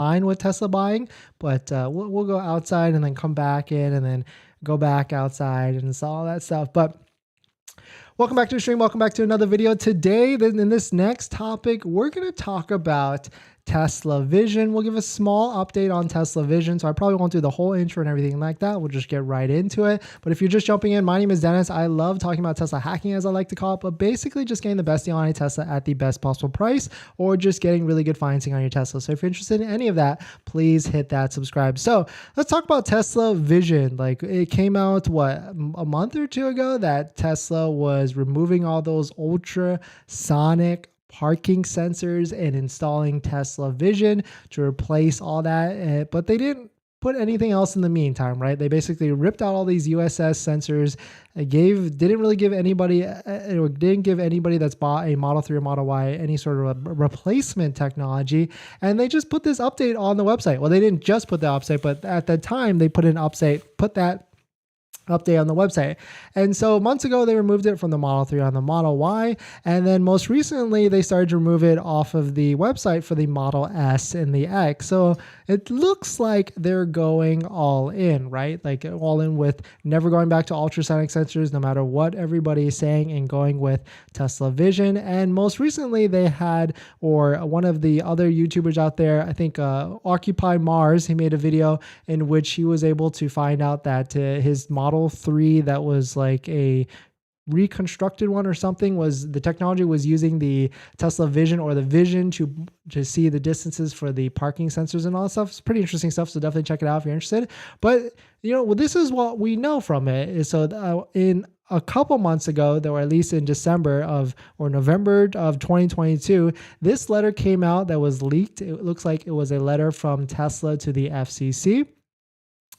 fine with Tesla buying, but we'll go outside and then come back in and then go back outside and all that stuff. But welcome back to the stream. Welcome back to another video. Today, in this next topic, we're going to talk about Tesla Vision. We'll give a small update on Tesla Vision. So I probably won't do the whole intro and everything like that. We'll just get right into it. But if you're just jumping in, my name is Dennis. I love talking about Tesla hacking, as I like to call it, but basically just getting the best deal on a Tesla at the best possible price, or just getting really good financing on your Tesla. So if you're interested in any of that, please hit that subscribe. So let's talk about Tesla Vision. Like, it came out, what, a month or two ago, that Tesla was removing all those ultrasonic parking sensors and installing Tesla Vision to replace all that. But they didn't put anything else in the meantime, right? They basically ripped out all these USS sensors, didn't give anybody that's bought a Model 3 or Model Y any sort of a replacement technology. And they just put this update on the website. Well, they didn't just put the update, but at the time they put that update on the website. And so months ago, they removed it from the Model 3 on the Model Y. And then most recently, they started to remove it off of the website for the Model S and the X. So it looks like they're going all in, right? Like all in with never going back to ultrasonic sensors, no matter what everybody is saying, and going with Tesla Vision. And most recently, they had, or one of the other YouTubers out there, I think Occupy Mars, he made a video in which he was able to find out that his Model 3 that was like a reconstructed one or something, was the technology was using the Tesla Vision, or the Vision, to see the distances for the parking sensors and all that stuff. It's pretty interesting stuff, so definitely check it out if you're interested. But this is what we know from it. Is so in a couple months ago, or at least in December or November of 2022, this letter came out that was leaked. It looks like it was a letter from Tesla to the FCC.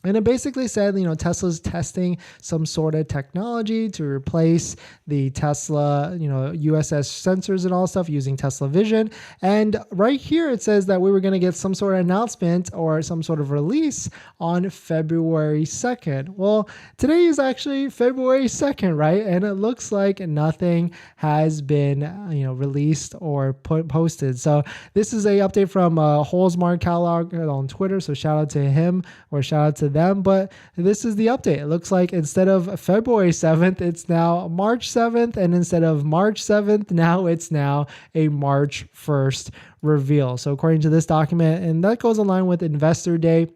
And it basically said, Tesla's testing some sort of technology to replace the Tesla, USS sensors and all stuff using Tesla Vision. And right here, it says that we were going to get some sort of announcement or some sort of release on February 2nd. Well, today is actually February 2nd, right? And it looks like nothing has been, released or posted. So this is a update from Holzmark Catalog on Twitter. So shout out to him, or shout out to them. But this is the update. It looks like instead of February 7th, it's now March 7th. And instead of March 7th, it's now a March 1st reveal. So according to this document, and that goes in line with Investor Day,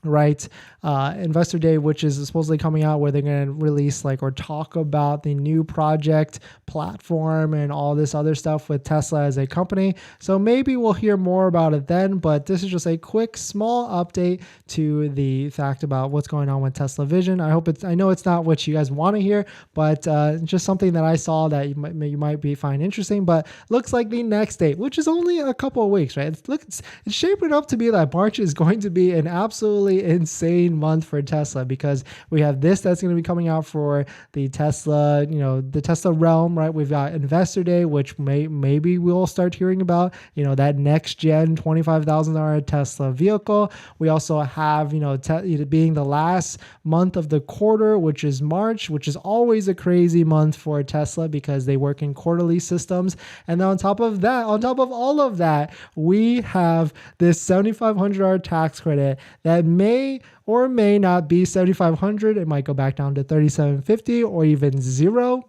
right? Investor Day, which is supposedly coming out, where they're going to release or talk about the new project platform and all this other stuff with Tesla as a company. So maybe we'll hear more about it then, but this is just a quick small update to the fact about what's going on with Tesla Vision. I know it's not what you guys want to hear, but just something that I saw that you might find interesting. But looks like the next date, which is only a couple of weeks, right? It's shaping up to be that March is going to be an absolutely insane month for Tesla, because we have this that's going to be coming out for the Tesla, the Tesla realm, right? We've got Investor Day, which maybe we'll start hearing about, that next gen $25,000 Tesla vehicle. We also have, being the last month of the quarter, which is March, which is always a crazy month for Tesla because they work in quarterly systems. And then on top of all of that, we have this $7,500 tax credit that may or may not be $7,500. It might go back down to $3,750 or even zero.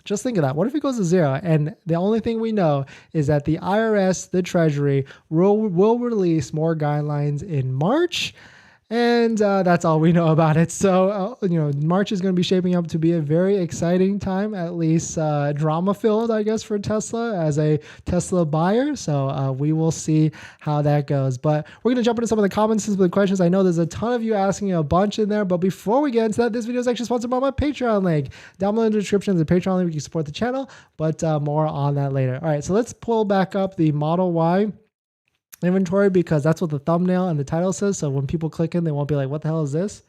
Just think of that. What if it goes to zero? And the only thing we know is that the IRS, the Treasury, will release more guidelines in March. And that's all we know about it. So, March is going to be shaping up to be a very exciting time, at least drama-filled, I guess, for Tesla as a Tesla buyer. So we will see how that goes. But we're going to jump into some of the comments and some of the questions. I know there's a ton of you asking a bunch in there. But before we get into that, this video is actually sponsored by my Patreon link. Down below in the description is the Patreon link where you can support the channel. But more on that later. All right, so let's pull back up the Model Y inventory, because that's what the thumbnail and the title says. So when people click in, they won't be like, what the hell is this?